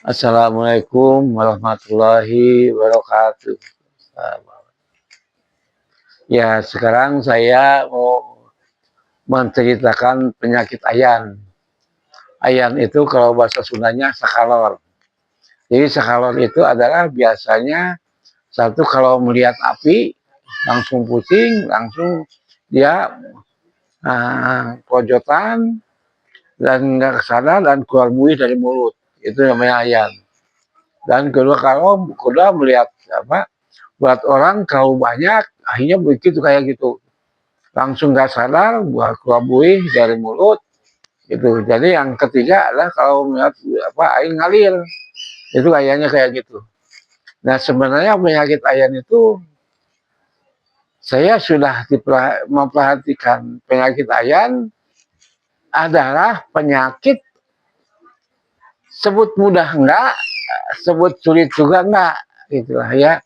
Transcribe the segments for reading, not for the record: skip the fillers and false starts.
Assalamualaikum warahmatullahi wabarakatuh. Ya, sekarang saya mau menceritakan penyakit ayan. Ayan itu kalau bahasa Sundanya sakalor. Jadi sakalor itu adalah biasanya satu kalau melihat api langsung pusing, langsung dia pojotan dan nggak sadar dan keluar buih dari mulut. Itu namanya ayan. Dan kedua melihat apa buat orang kalau banyak akhirnya begitu kayak gitu langsung nggak sadar buat keluar buih dari mulut gitu. Jadi yang ketiga adalah kalau melihat apa air ngalir itu kayaknya kayak gitu. Nah sebenarnya penyakit ayan itu saya sudah memperhatikan penyakit ayan adalah penyakit sebut mudah enggak, sebut sulit juga enggak gitulah ya.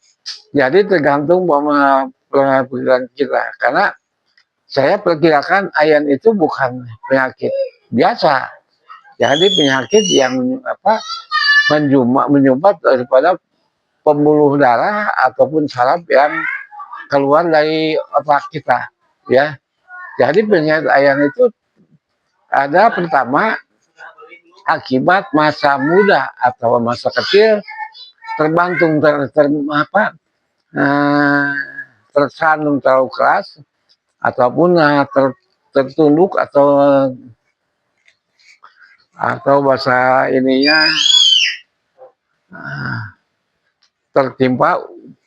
Jadi tergantung pemahaman kita karena saya perkirakan ayan itu bukan penyakit biasa. Jadi penyakit yang apa menyumbat daripada pembuluh darah ataupun saraf yang keluar dari otak kita, ya. Jadi penyakit ayan itu ada pertama akibat masa muda atau masa kecil terbantung eh, tersandung terlalu keras ataupun tertunduk atau bahasa ininya tertimpa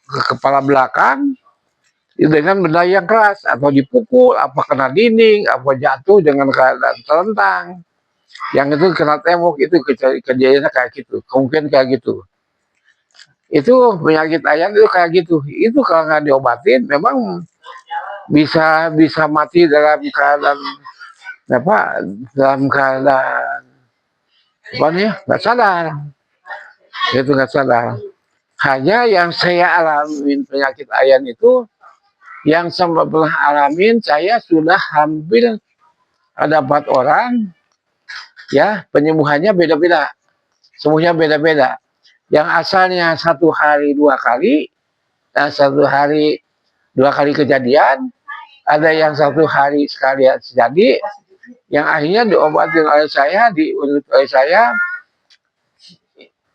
ke kepala belakang dengan benda yang keras atau dipukul, apa kena dinding, apa jatuh dengan keadaan terlentang. Yang itu kena tembok itu kejadiannya kayak gitu, mungkin kayak gitu. Itu penyakit ayan itu kayak gitu. Itu kalau nggak diobatin memang bisa bisa mati dalam keadaan apa dalam keadaan apa nih nggak sadar itu nggak sadar. Hanya yang saya alamin penyakit ayan itu yang saya pernah alamin saya sudah hampir ada 4 orang ya penyembuhannya beda-beda semuanya beda-beda yang asalnya 1 hari 2 kali dan 1 hari 2 kali kejadian ada yang 1 hari sekali terjadi yang akhirnya diobatin oleh saya diurut oleh saya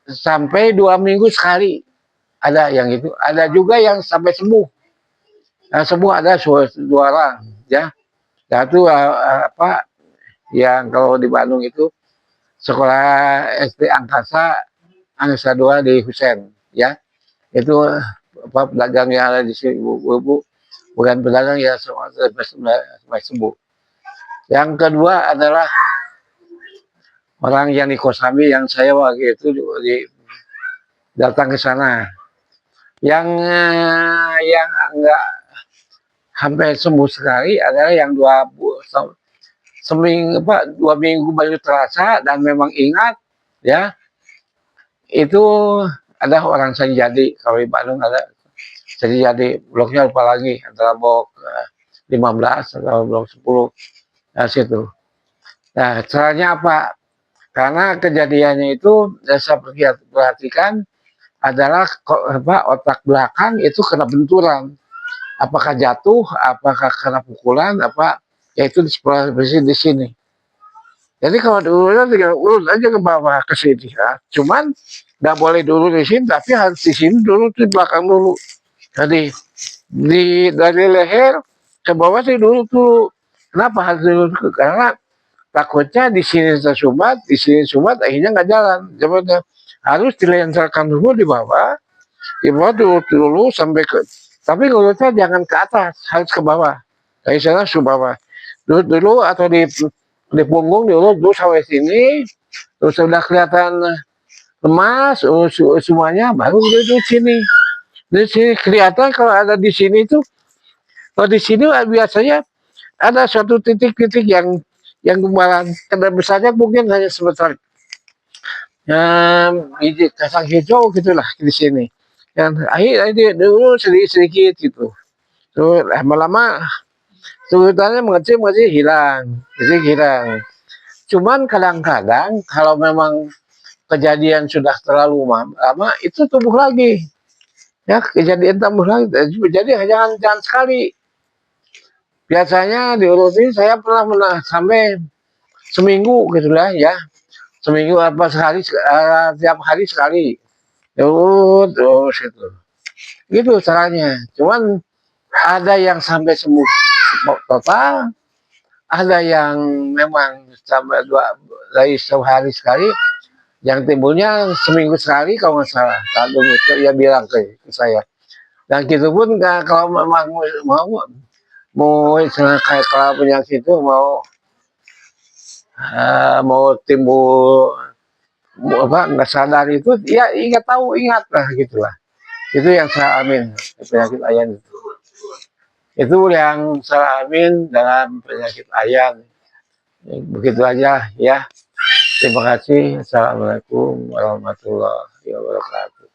sampai 2 minggu sekali ada yang itu ada juga yang sampai sembuh yang sembuh ada 2 orang ya satu apa yang kalau di Bandung itu sekolah SD Angkasa Angkasa 2 di Husen ya itu apa pedagang yang ada di sini ibu bukan pedagang ya semua sembuh. Yang kedua adalah orang yang di Kosambi yang saya waktu itu datang ke sana yang enggak hampir sembuh sekali adalah yang 2 minggu baru terasa dan memang ingat ya itu ada orang jadi kalau di Bandung ada jadi bloknya lupa lagi antara blok 15 atau blok 10 nah situ. Nah caranya apa? Karena kejadiannya itu saya perhatikan adalah otak belakang itu kena benturan. Apakah jatuh, apakah kena pukulan, apa yaitu di sini. Jadi kalau diurut tinggal urut aja ke bawah ke sini. Ya. Cuman nggak boleh dulu di sini, tapi harus di sini dulu di belakang dulu. Jadi dari leher ke bawah sih dulu tuh. Kenapa harus dulu? Karena takutnya di sini tersumbat, di sini sumbat, akhirnya nggak jalan. Coba harus dilencarkan dulu di bawah dulu sampai ke. Tapi urutnya jangan ke atas, harus ke bawah. Dari sana ke bawah. Dulu atau di punggung dulu sampai sini, terus sudah kelihatan lemas, semuanya baru di sini. Di sini kelihatan kalau ada di sini tuh, kalau di sini biasanya ada suatu titik-titik yang gumpalan. Kadar besarnya mungkin hanya sebentar biji kacang hijau gitulah di sini. Yang akhir dulu sedikit-sedikit gitu. Terus lama-lama sebutannya mengecil hilang, jadi hilang. Cuman kadang-kadang kalau memang kejadian sudah terlalu lama, itu tumbuh lagi. Ya, kejadian tambah lagi. Jadi jangan sekali. Biasanya diurutin saya pernah sampai seminggu gitu lah ya. Seminggu apa sehari, tiap hari sekali. Terus itu. Gitu caranya. Cuman ada yang sampai sembuh total, ada yang memang sampai dari sehari sekali, yang timbulnya seminggu sekali kalau nggak salah. Lalu dia bilang ke saya. Dan gitu pun kalau memang mau kayak kalau penyakit itu mau timbul apa nggak sadar itu, ya ingat lah gitulah. Itu yang saya amin penyakit ayan itu yang saya amin dalam penyakit ayan. Begitu aja ya. Terima kasih. Assalamualaikum warahmatullahi wabarakatuh.